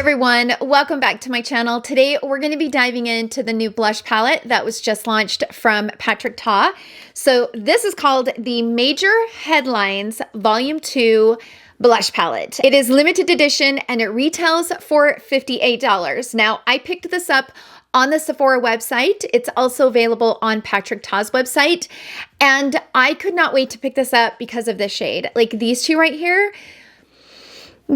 everyone, welcome back to my channel. Today we're going to be diving into the new blush palette that was just launched from Patrick Ta. So this is called the Major Headlines Volume 2 Blush Palette. It is limited edition and it retails for $58. Now I picked this up on the Sephora website. It's also available on Patrick Ta's website. And I could not wait to pick this up because of this shade. Like these two right here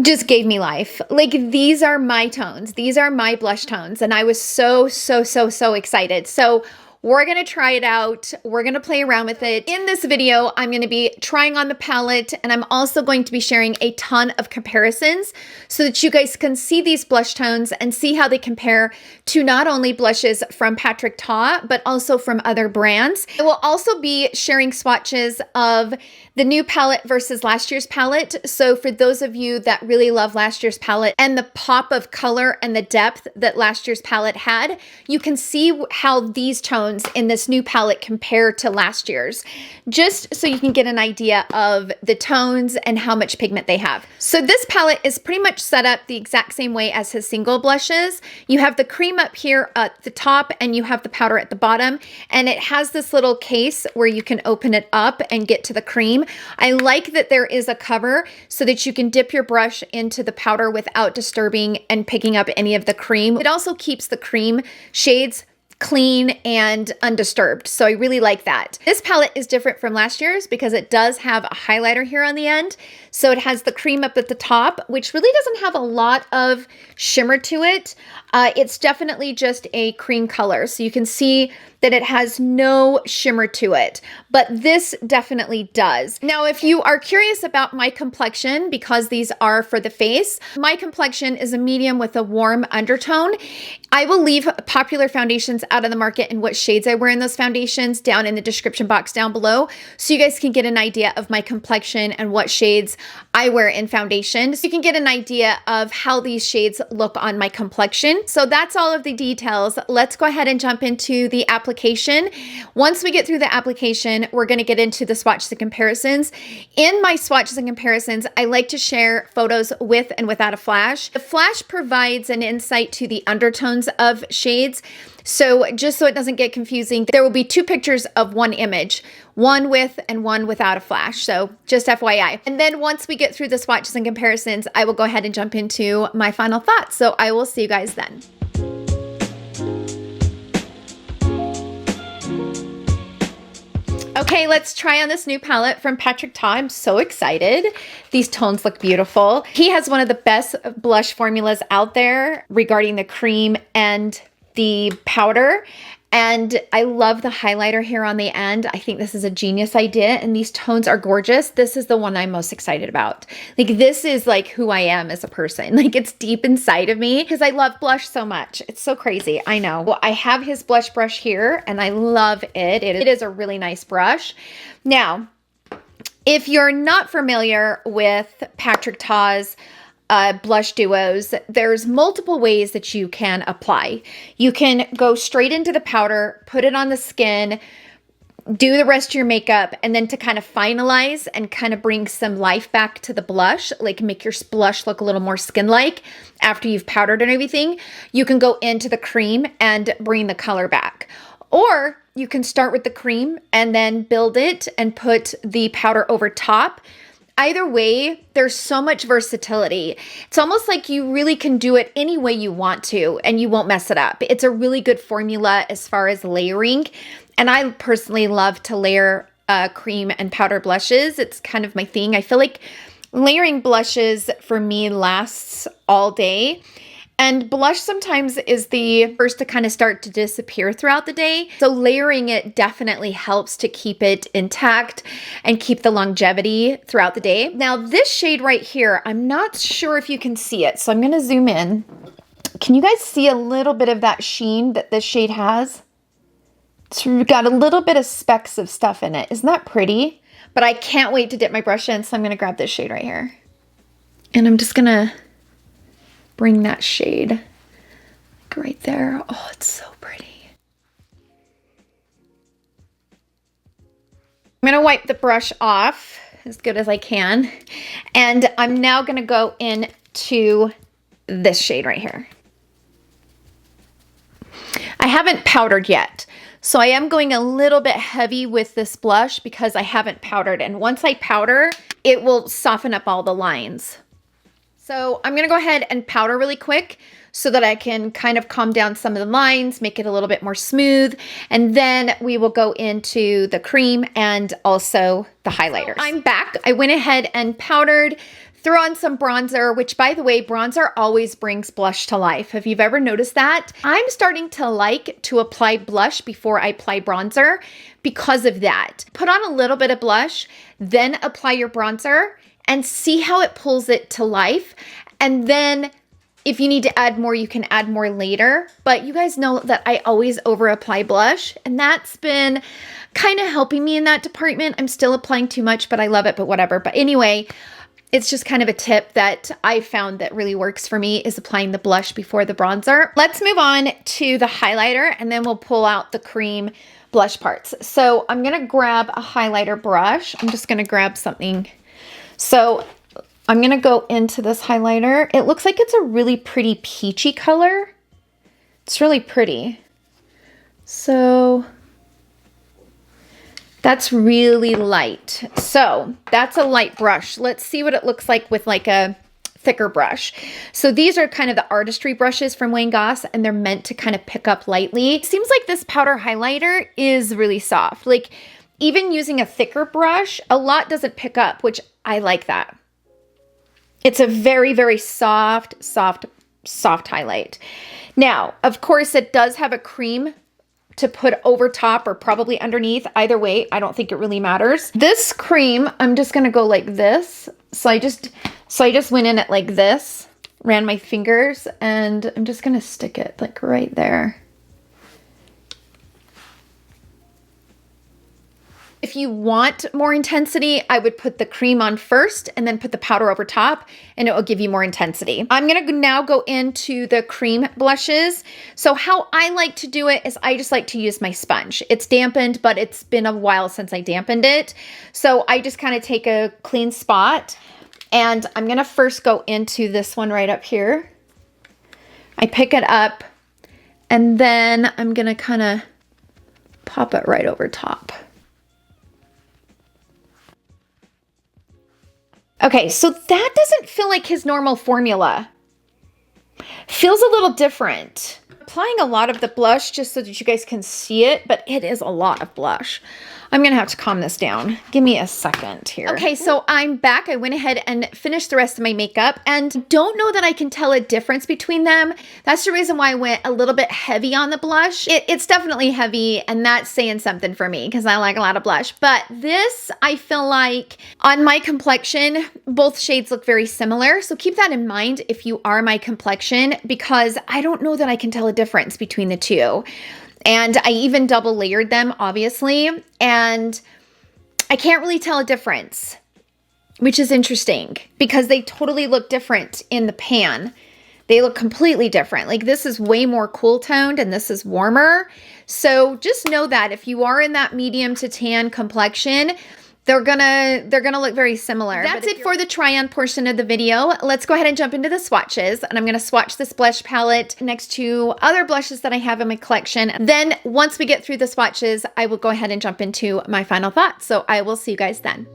just gave me life. Like these are my tones. These are my blush tones. And I was so excited. So we're going to try it out. We're going to play around with it. In this video, I'm going to be trying on the palette, and I'm also going to be sharing a ton of comparisons so that you guys can see these blush tones and see how they compare to not only blushes from Patrick Ta, but also from other brands. I will also be sharing swatches of the new palette versus last year's palette. So for those of you that really love last year's palette and the pop of color and the depth that last year's palette had, you can see how these tones in this new palette compare to last year's, just so you can get an idea of the tones and how much pigment they have. So this palette is pretty much set up the exact same way as his single blushes. You have the cream up here at the top and you have the powder at the bottom, and it has this little case where you can open it up and get to the cream. I like that there is a cover so that you can dip your brush into the powder without disturbing and picking up any of the cream. It also keeps the cream shades clean and undisturbed. So I really like that. This palette is different from last year's because it does have a highlighter here on the end. So it has the cream up at the top, which really doesn't have a lot of shimmer to it. It's definitely just a cream color. So you can see that it has no shimmer to it, but this definitely does. Now, if you are curious about my complexion, because these are for the face, my complexion is a medium with a warm undertone. I will leave popular foundations out of the market and what shades I wear in those foundations down in the description box down below, so you guys can get an idea of my complexion and what shades I wear in foundation. So you can get an idea of how these shades look on my complexion. So that's all of the details. Let's go ahead and jump into the application. Once we get through the application, we're going to get into the swatches and comparisons. In my swatches and comparisons, I like to share photos with and without a flash. The flash provides an insight to the undertones of shades. So just so it doesn't get confusing, there will be two pictures of one image, one with and one without a flash. So just FYI. And then once we get through the swatches and comparisons, I will go ahead and jump into my final thoughts. So I will see you guys then. Okay, let's try on this new palette from Patrick Ta. I'm so excited. These tones look beautiful. He has one of the best blush formulas out there regarding the cream and the powder. And I love the highlighter here on the end. I think this is a genius idea, and these tones are gorgeous. This is the one I'm most excited about. Like this is like who I am as a person. Like it's deep inside of me because I love blush so much. It's so crazy. I know. Well, I have his blush brush here and I love it. It is a really nice brush. Now, if you're not familiar with Patrick Ta's blush duos, there's multiple ways that you can apply. You can go straight into the powder, put it on the skin, do the rest of your makeup, and then to kind of finalize and kind of bring some life back to the blush, like make your blush look a little more skin-like after you've powdered and everything, you can go into the cream and bring the color back. Or you can start with the cream and then build it and put the powder over top. Either way, there's so much versatility. It's almost like you really can do it any way you want to and you won't mess it up. It's a really good formula as far as layering. And I personally love to layer cream and powder blushes. It's kind of my thing. I feel like layering blushes for me lasts all day. And blush sometimes is the first to kind of start to disappear throughout the day. So layering it definitely helps to keep it intact and keep the longevity throughout the day. Now this shade right here, I'm not sure if you can see it. So I'm going to zoom in. Can you guys see a little bit of that sheen that this shade has? It's got a little bit of specks of stuff in it. Isn't that pretty? But I can't wait to dip my brush in. So I'm going to grab this shade right here. And I'm just going to bring that shade right there. Oh, it's so pretty. I'm gonna wipe the brush off as good as I can. And I'm now gonna go into this shade right here. I haven't powdered yet, so I am going a little bit heavy with this blush because I haven't powdered, and once I powder, it will soften up all the lines. So I'm gonna go ahead and powder really quick so that I can kind of calm down some of the lines, make it a little bit more smooth, and then we will go into the cream and also the highlighters. So I'm back. I went ahead and powdered, threw on some bronzer, which, by the way, bronzer always brings blush to life. If you've ever noticed that, I'm starting to like to apply blush before I apply bronzer because of that. Put on a little bit of blush, then apply your bronzer and see how it pulls it to life. And then if you need to add more, you can add more later. But you guys know that I always over apply blush, and that's been kind of helping me in that department. I'm still applying too much, but I love it, but whatever. But anyway, it's just kind of a tip that I found that really works for me is applying the blush before the bronzer. Let's move on to the highlighter, and then we'll pull out the cream blush parts. So I'm gonna grab a highlighter brush. I'm just gonna grab something. So I'm gonna go into this highlighter. It looks like it's a really pretty peachy color. It's really pretty. So that's really light. So that's a light brush. Let's see what it looks like with like a thicker brush. So these are kind of the artistry brushes from Wayne Goss, and they're meant to kind of pick up lightly. It seems like this powder highlighter is really soft. Like even using a thicker brush, a lot doesn't pick up, which I like that. It's a very, very soft highlight. Now, of course, it does have a cream to put over top or probably underneath. Either way, I don't think it really matters. This cream, I'm just gonna go like this. So I just went in it like this, ran my fingers, and I'm just gonna stick it like right there. If you want more intensity, I would put the cream on first and then put the powder over top, and it will give you more intensity. I'm gonna now go into the cream blushes. So how I like to do it is I just like to use my sponge. It's dampened, but it's been a while since I dampened it. So I just kind of take a clean spot, and I'm gonna first go into this one right up here. I pick it up, and then I'm gonna kind of pop it right over top. Okay, so that doesn't feel like his normal formula. Feels a little different. Applying a lot of the blush just so that you guys can see it, but it is a lot of blush. I'm gonna have to calm this down. Give me a second here. Okay, so I'm back. I went ahead and finished the rest of my makeup, and don't know that I can tell a difference between them. That's the reason why I went a little bit heavy on the blush. It's definitely heavy, and that's saying something for me because I like a lot of blush. But this, I feel like on my complexion, both shades look very similar. So keep that in mind if you are my complexion, because I don't know that I can tell a difference between the two. And I even double layered them, obviously, and I can't really tell a difference, which is interesting because they totally look different in the pan. They look completely different. Like this is way more cool toned and this is warmer. So just know that if you are in that medium to tan complexion, they're gonna look very similar. That's it for the try on portion of the video. Let's go ahead and jump into the swatches, and I'm gonna swatch this blush palette next to other blushes that I have in my collection. Then once we get through the swatches, I will go ahead and jump into my final thoughts. So I will see you guys then.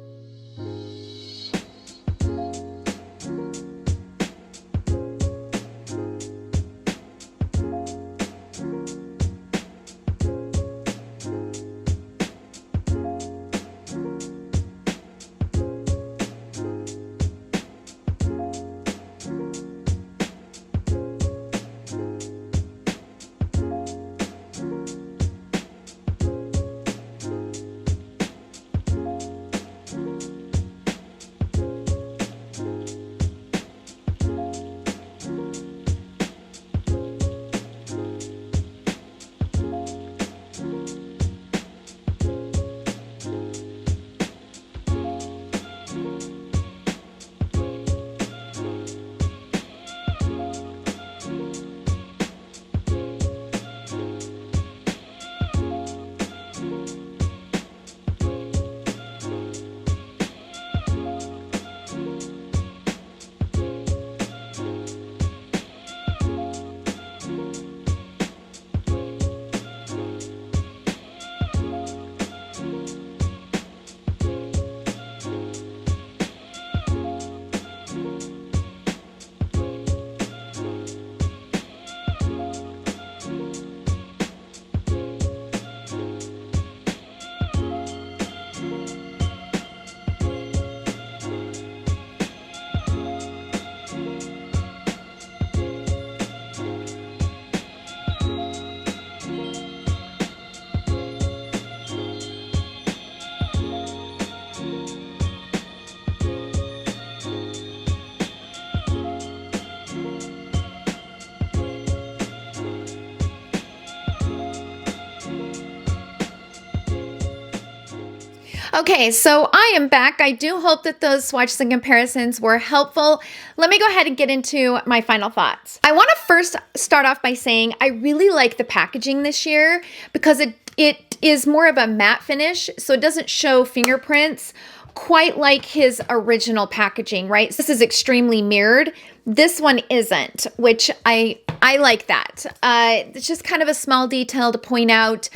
Okay, so I am back. I do hope that those swatches and comparisons were helpful. Let me go ahead and get into my final thoughts. I want to first start off by saying I really like the packaging this year because it is more of a matte finish, so it doesn't show fingerprints quite like his original packaging, right? This is extremely mirrored. This one isn't, which I like that. It's just kind of a small detail to point out.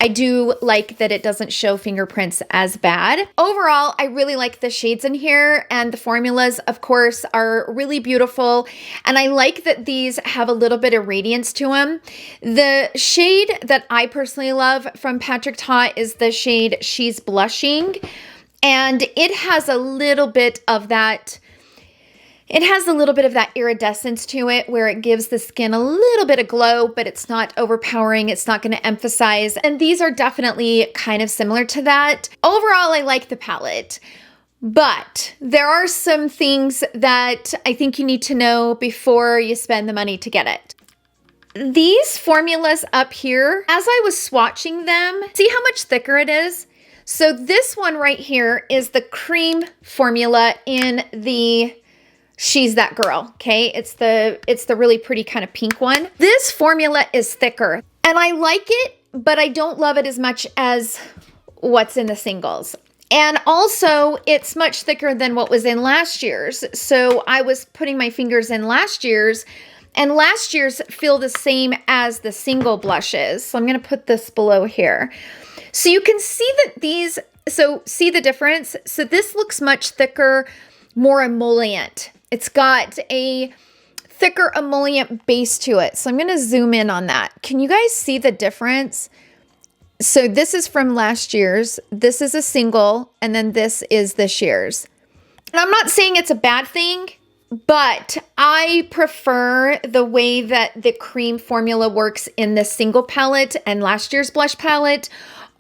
I do like that it doesn't show fingerprints as bad. Overall, I really like the shades in here, and the formulas, of course, are really beautiful. And I like that these have a little bit of radiance to them. The shade that I personally love from Patrick Ta is the shade She's Blushing. And it has a little bit of that iridescence to it where it gives the skin a little bit of glow, but it's not overpowering. It's not going to emphasize. And these are definitely kind of similar to that. Overall, I like the palette, but there are some things that I think you need to know before you spend the money to get it. These formulas up here, as I was swatching them, see how much thicker it is? So this one right here is the cream formula in the She's That Girl, okay? It's the really pretty kind of pink one. This formula is thicker, and I like it, but I don't love it as much as what's in the singles. And also, it's much thicker than what was in last year's. So I was putting my fingers in last year's, and last year's feel the same as the single blushes. So I'm gonna put this below here. So you can see that these, so see the difference? So this looks much thicker, more emollient. It's got a thicker emollient base to it. So I'm going to zoom in on that. Can you guys see the difference? So this is from last year's. This is a single, and then this is this year's. And I'm not saying it's a bad thing, but I prefer the way that the cream formula works in the single palette and last year's blush palette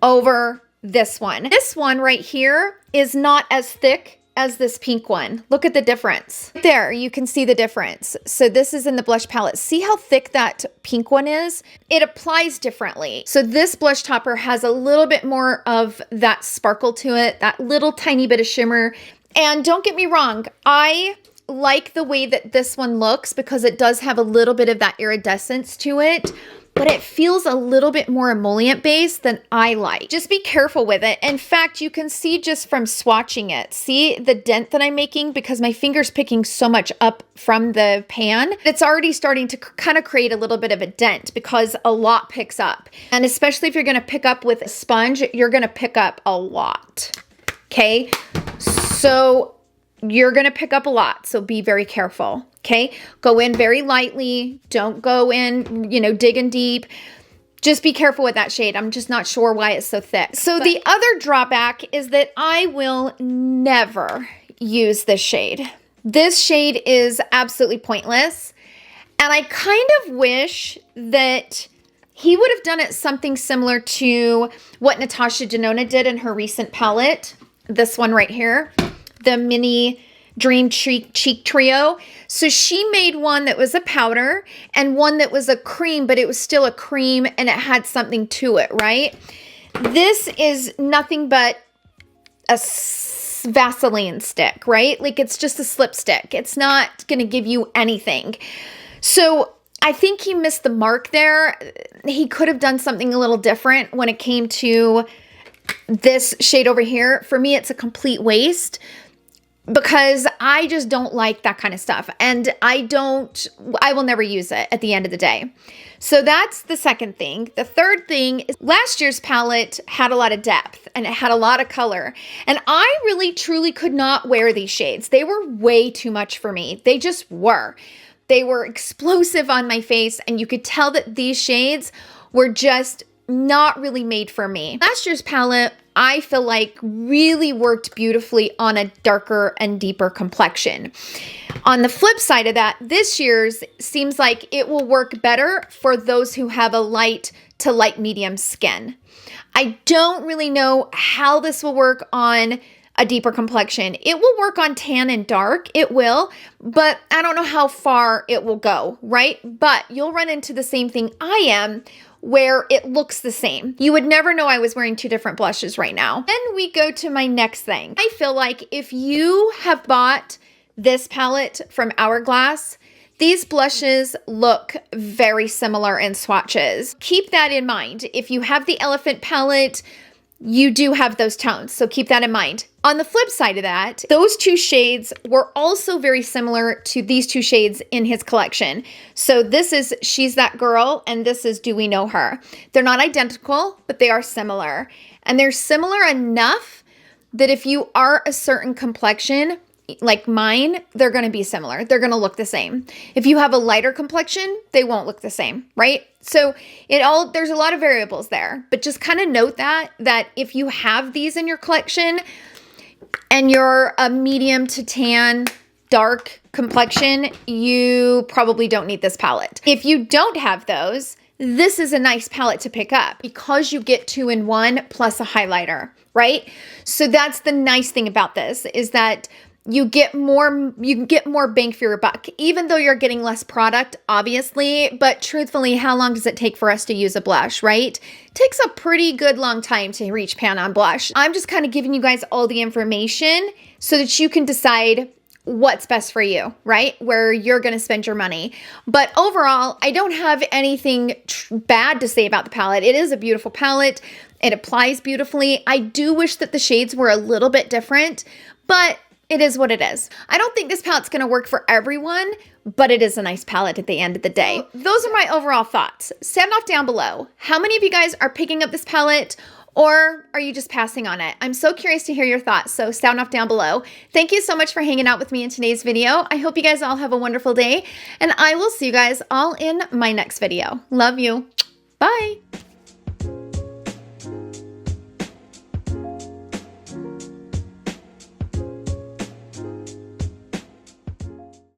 over this one. This one right here is not as thick as this pink one. Look at the difference. There, you can see the difference. So this is in the blush palette. See how thick that pink one is? It applies differently. So this blush topper has a little bit more of that sparkle to it, that little tiny bit of shimmer. And don't get me wrong, I like the way that this one looks because it does have a little bit of that iridescence to it, but it feels a little bit more emollient based than I like. Just be careful with it. In fact, you can see just from swatching it, see the dent that I'm making because my finger's picking so much up from the pan. It's already starting to kind of create a little bit of a dent because a lot picks up. And especially if you're gonna pick up with a sponge, you're gonna pick up a lot, okay? So you're gonna pick up a lot, so be very careful. Okay, go in very lightly. Don't go in, digging deep. Just be careful with that shade. I'm just not sure why it's so thick. So the other drawback is that I will never use this shade. This shade is absolutely pointless. And I kind of wish that he would have done it something similar to what Natasha Denona did in her recent palette. This one right here, the mini Dream Cheek Trio. So she made one that was a powder and one that was a cream, but it was still a cream and it had something to it, right? This is nothing but a Vaseline stick, right? Like it's just a slip stick. It's not going to give you anything. So I think he missed the mark there. He could have done something a little different when it came to this shade over here. For me, it's a complete waste, because I just don't like that kind of stuff. And I will never use it at the end of the day. So that's the second thing. The third thing is last year's palette had a lot of depth and it had a lot of color. And I really truly could not wear these shades. They were way too much for me. They just were. They were explosive on my face, and you could tell that these shades were just not really made for me. Last year's palette, I feel like, really worked beautifully on a darker and deeper complexion. On the flip side of that, this year's seems like it will work better for those who have a light to light medium skin. I don't really know how this will work on a deeper complexion. It will work on tan and dark, it will, but I don't know how far it will go, right? But you'll run into the same thing I am, where it looks the same. You would never know I was wearing two different blushes right now. Then we go to my next thing. I feel like if you have bought this palette from Hourglass, these blushes look very similar in swatches. Keep that in mind. If you have the Elephant palette, you do have those tones, so keep that in mind. On the flip side of that, those two shades were also very similar to these two shades in his collection. So this is She's That Girl, and this is Do We Know Her. They're not identical, but they are similar. And they're similar enough that if you are a certain complexion, like mine, they're going to be similar. They're going to look the same. If you have a lighter complexion, they won't look the same, right? So there's a lot of variables there, but just kind of note that if you have these in your collection and you're a medium to tan, dark complexion, you probably don't need this palette. If you don't have those, this is a nice palette to pick up because you get 2-in-1 plus a highlighter, right? So that's the nice thing about this, is that you can get more bang for your buck, even though you're getting less product, obviously. But truthfully, how long does it take for us to use a blush, right? It takes a pretty good long time to reach pan on blush. I'm just kind of giving you guys all the information so that you can decide what's best for you, right? Where you're going to spend your money. But overall, I don't have anything bad to say about the palette. It is a beautiful palette. It applies beautifully. I do wish that the shades were a little bit different, but it is what it is. I don't think this palette's gonna work for everyone, but it is a nice palette at the end of the day. Those are my overall thoughts. Sound off down below. How many of you guys are picking up this palette, or are you just passing on it? I'm so curious to hear your thoughts, so sound off down below. Thank you so much for hanging out with me in today's video. I hope you guys all have a wonderful day, and I will see you guys all in my next video. Love you. Bye.